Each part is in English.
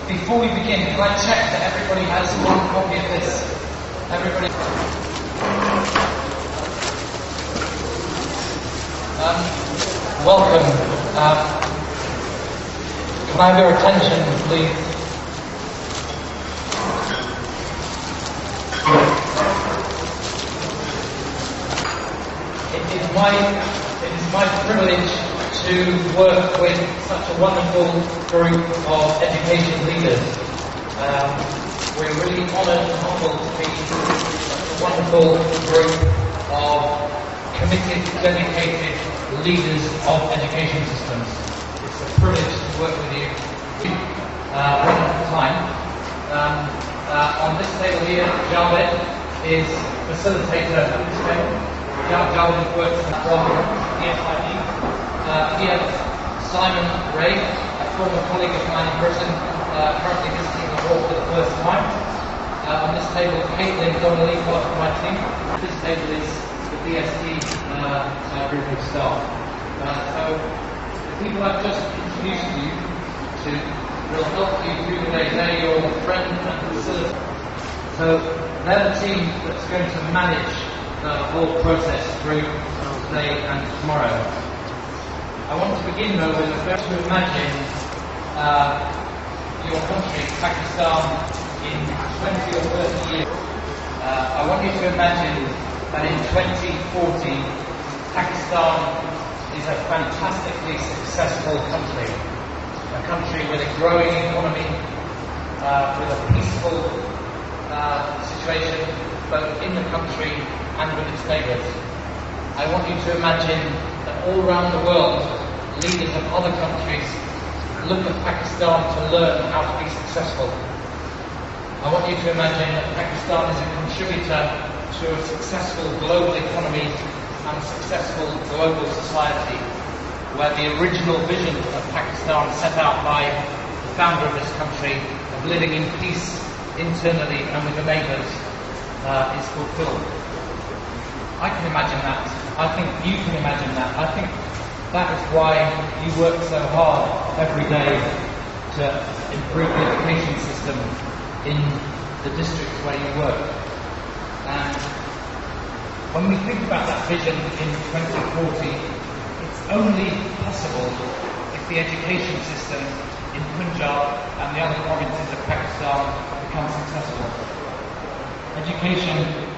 Before we begin, can I check that everybody has one copy of this? Everybody? Welcome. Can I have your attention, please? It is my privilege to work with such a wonderful group of education leaders. We're really honoured and humbled to be such a wonderful group of committed, dedicated leaders of education systems. It's a privilege to work with you one at a time. On this table here, Javed is facilitator at this table. Javed works from DSD. Here, Simon Ray, a former colleague of mine in Britain, currently visiting the hall for the first time. On this table, Caitlin Donnelly, part of my team. This table is the DSD group of staff. So, the people I've just introduced you to will help you through the day. They're your friend and facilitator. So, they're the team that's going to manage the whole process through today and tomorrow. I want to begin though with a to imagine your country, Pakistan, in 20 or 30 years. I want you to imagine that in 2040, Pakistan is a fantastically successful country. A country with a growing economy, with a peaceful situation both in the country and with its neighbours. I want you to imagine that all around the world, leaders of other countries look at Pakistan to learn how to be successful. I want you to imagine that Pakistan is a contributor to a successful global economy and a successful global society, where the original vision of Pakistan set out by the founder of this country of living in peace internally and with the neighbours is fulfilled. I can imagine that. I think you can imagine that. I think that is why you work so hard every day to improve the education system in the districts where you work. And when we think about that vision in 2040, it's only possible if the education system in Punjab and the other provinces of Pakistan becomes successful. Education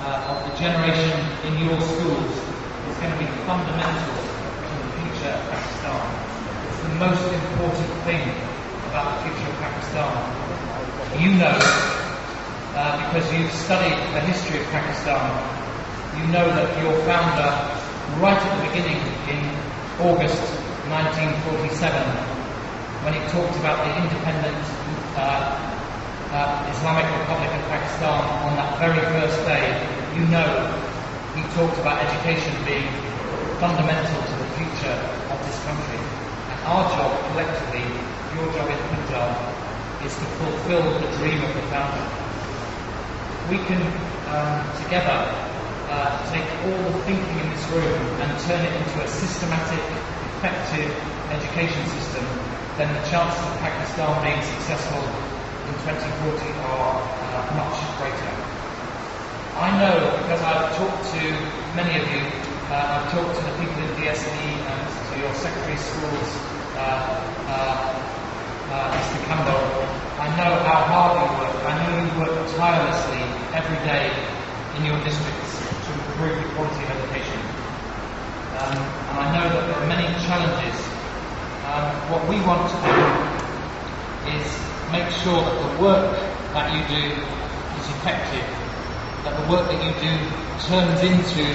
of the generation in your schools is going to be fundamental to the future of Pakistan. It's the most important thing about the future of Pakistan. You know, because you've studied the history of Pakistan, you know that your founder, right at the beginning in August 1947, when he talked about the independent Islamic Republic of Pakistan on that very first day, you know he talked about education being fundamental to the future of this country. And our job collectively, your job in Punjab, is to fulfill the dream of the founder. We can together take all the thinking in this room and turn it into a systematic, effective education system, then the chances of Pakistan being successful in 2040 are much greater. I know, because I've talked to many of you, I've talked to the people in DSD and to your secondary schools, Mr. Campbell, I know how hard you work. I know you work tirelessly every day in your districts to improve the quality of education. And I know that there are many challenges. What we want to do is make sure that the work that you do is effective, that the work that you do turns into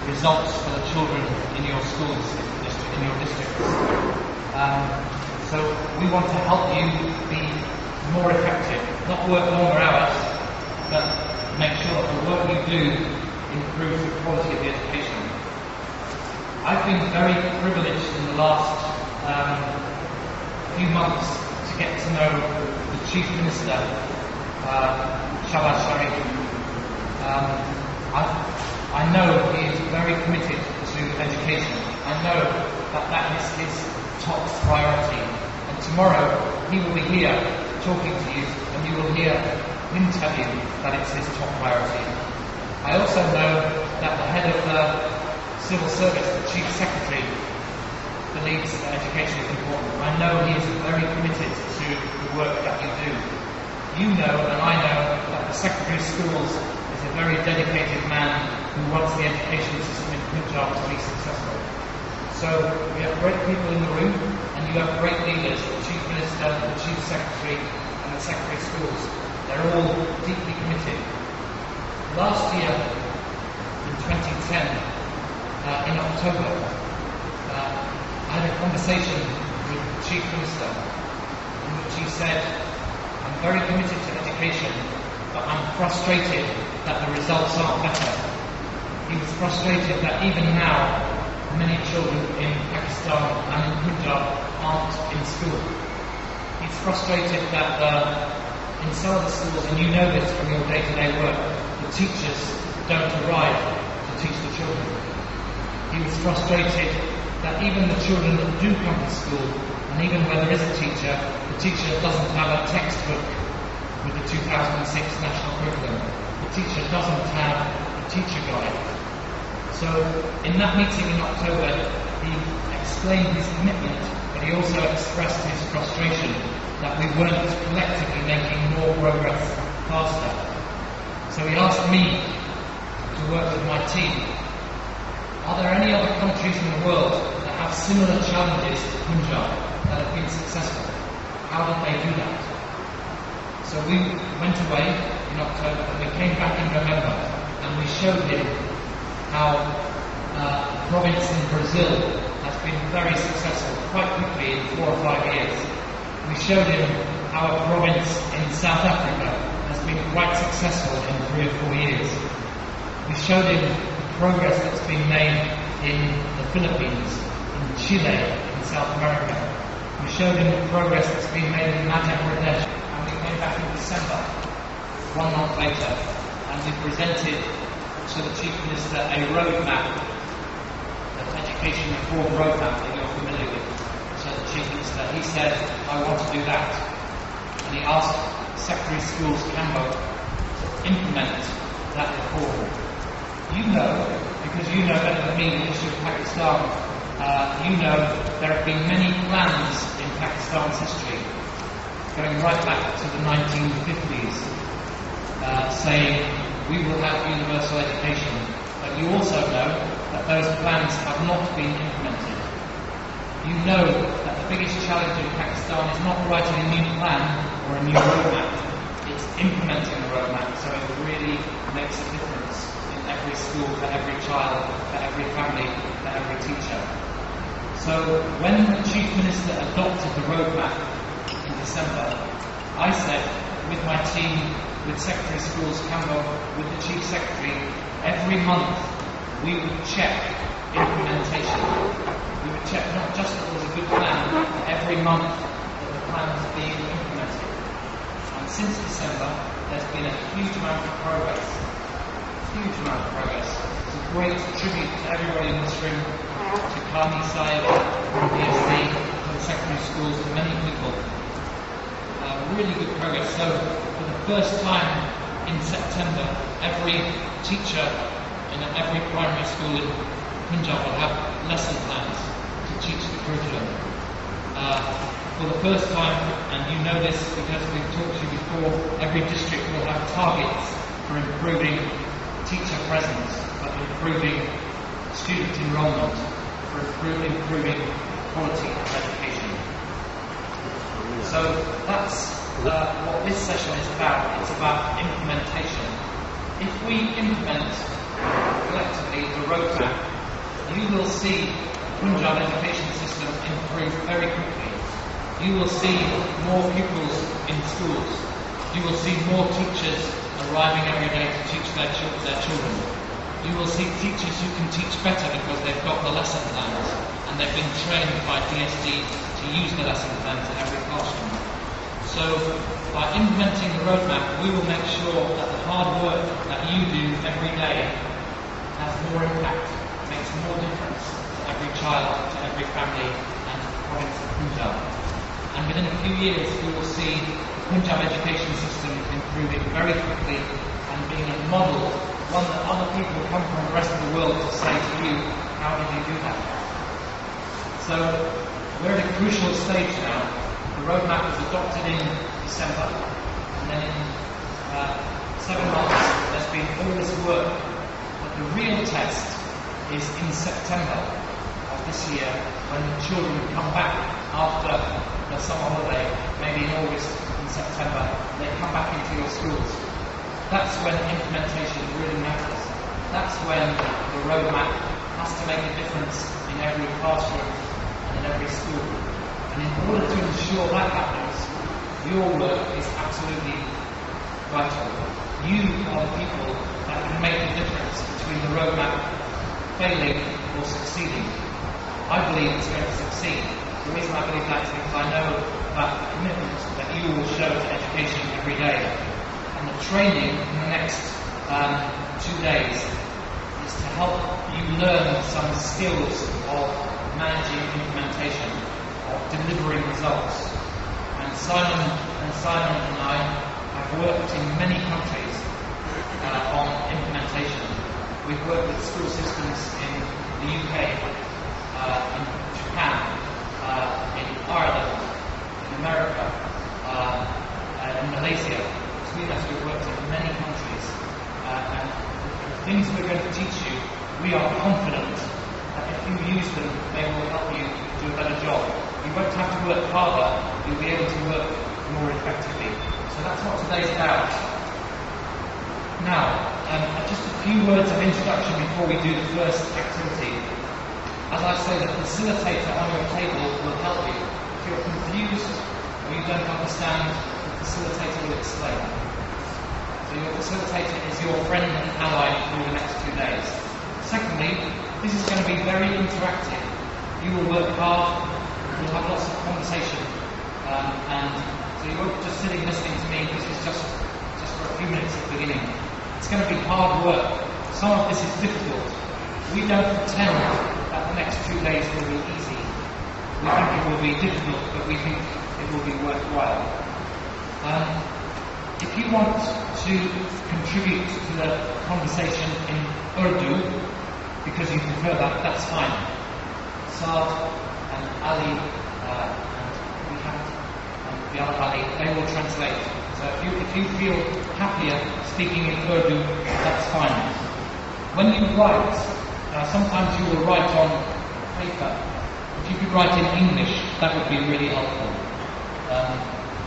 results for the children in your schools, in your districts. So we want to help you be more effective, not work longer hours, but make sure that the work you do improves the quality of the education. I've been very privileged in the last few months to get to know the Chief Minister, Shahbaz Sharif. I know he is very committed to education. I know that is his top priority. And tomorrow he will be here talking to you, and you will hear him tell you that it's his top priority. I also know that the head of the civil service, the Chief Secretary, believes that education is important. I know he is very committed to the work that you do. You know, and I know, that the Secretary of Schools is a very dedicated man who wants the education system in Punjab to be successful. So we have great people in the room, and you have great leaders, the Chief Minister, the Chief Secretary, and the Secretary of Schools. They're all deeply committed. Last year, in 2010, in October, I had a conversation with the Chief Minister in which he said, I'm very committed to education, but I'm frustrated that the results aren't better. He was frustrated that even now, many children in Pakistan and in Punjab aren't in school. He's frustrated that in some of the schools, and you know this from your day-to-day work, the teachers don't arrive to teach the children. He was frustrated that even the children that do come to school, and even where there is a teacher doesn't have a textbook with the 2006 national curriculum. The teacher doesn't have a teacher guide. So in that meeting in October, he explained his commitment, but he also expressed his frustration that we weren't collectively making more progress faster. So he asked me to work with my team. Are there any other countries in the world that have similar challenges to Punjab that have been successful? How did they do that? So we went away in October, and we came back in November, and we showed him how a province in Brazil has been very successful quite quickly in 4 or 5 years. We showed him how a province in South Africa has been quite successful in 3 or 4 years. We showed him the progress that's been made in the Philippines, in Chile, in South America. We showed him the progress that's been made in Madhya Pradesh, and we came back in December, 1 month later, and we presented to the Chief Minister a roadmap, an education reform roadmap that you're familiar with. So the Chief Minister, he said, I want to do that. And he asked Secretary of Schools Cambo to implement that reform. You know, because you know better than me the issue of Pakistan, you know there have been many plans in Pakistan's history, going right back to the 1950s, saying we will have universal education, but you also know that those plans have not been implemented. You know that the biggest challenge in Pakistan is not writing a new plan or a new roadmap, it's implementing the roadmap so it really makes a difference in every school, for every child, for every family, for every teacher. So when the Chief Minister adopted the roadmap in December, I said with my team, with Secretary of Schools Campbell, with the Chief Secretary, every month we would check implementation. We would check not just that there was a good plan, but every month that the plan was being implemented. And since December, there's been a huge amount of progress. Huge amount of progress. It's a great tribute to everybody in this room, to Kani Saib, DSD, to the Secretary of Schools, to many people. Really good progress. So for the first time in September, every teacher in every primary school in Punjab will have lesson plans to teach the curriculum. For the first time, and you know this because we've talked to you before, every district will have targets for improving teacher presence, for improving student enrollment, for improving quality of education. So that's what this session is about. It's about implementation. If we implement collectively the roadmap, you will see the Punjab education system improve very quickly. You will see more pupils in schools. You will see more teachers arriving every day to teach their children. You will see teachers who can teach better because they've got the lesson plans and they've been trained by DSD to use the lesson plans in every classroom. So by implementing the roadmap, we will make sure that the hard work that you do every day has more impact, makes more difference to every child, to every family, and to the province of Punjab. And within a few years, we will see the Punjab education system improving very quickly and being a model, one that other people come from the rest of the world to say to you, how did you do that? So we're at a crucial stage now. The roadmap was adopted in December, and then in 7 months there's been all this work. But the real test is in September of this year, when the children come back after the summer holiday, maybe in August and September, they come back into your schools. That's when implementation really matters. That's when the roadmap has to make a difference in every classroom and in every school. And in order to ensure that happens, your work is absolutely vital. You are the people that can make the difference between the roadmap failing or succeeding. I believe it's going to succeed. The reason I believe that is because I know about the commitment that you will show to education every day. And the training in the next 2 days is to help you learn some skills of managing implementation, of delivering results. And Simon and I have worked in many countries on implementation. We've worked with school systems in the UK, in Japan, in Ireland, in America, in Malaysia. Between us, we've worked in many countries. And the things we're going to teach you, we are confident that if you use them, they will help you do a better job. You won't have to work harder, you'll be able to work more effectively. So that's what today's about. Now, just a few words of introduction before we do the first activity. As I say, the facilitator on your table will help you. If you're confused or you don't understand, the facilitator will explain. So your facilitator is your friend and ally through the next 2 days. Secondly, this is going to be very interactive. You will work hard, you'll have lots of conversation, and so you won't be just sitting listening to me. This is just for a few minutes at the beginning. It's going to be hard work. Some of this is difficult. We don't pretend that the next 2 days will be easy. We think it will be difficult, but we think it will be worthwhile. If you want to contribute to the conversation in Urdu, because you prefer that, that's fine. Saad and Ali and Rihat and the other Ali, they will translate. So if you feel happier speaking in Urdu, that's fine. When you write, sometimes you will write on paper. If you could write in English, that would be really helpful.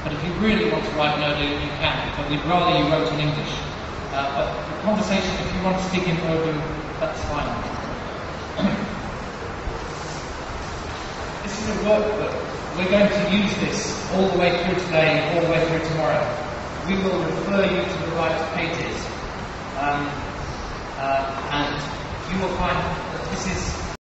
But if you really want to write in Urdu, you can. But we'd rather you wrote in English. But the conversation, if you want to speak in Urdu, that's fine. This is a workbook. We're going to use this all the way through today, all the way through tomorrow. We will refer you to the right pages. And you will find that this is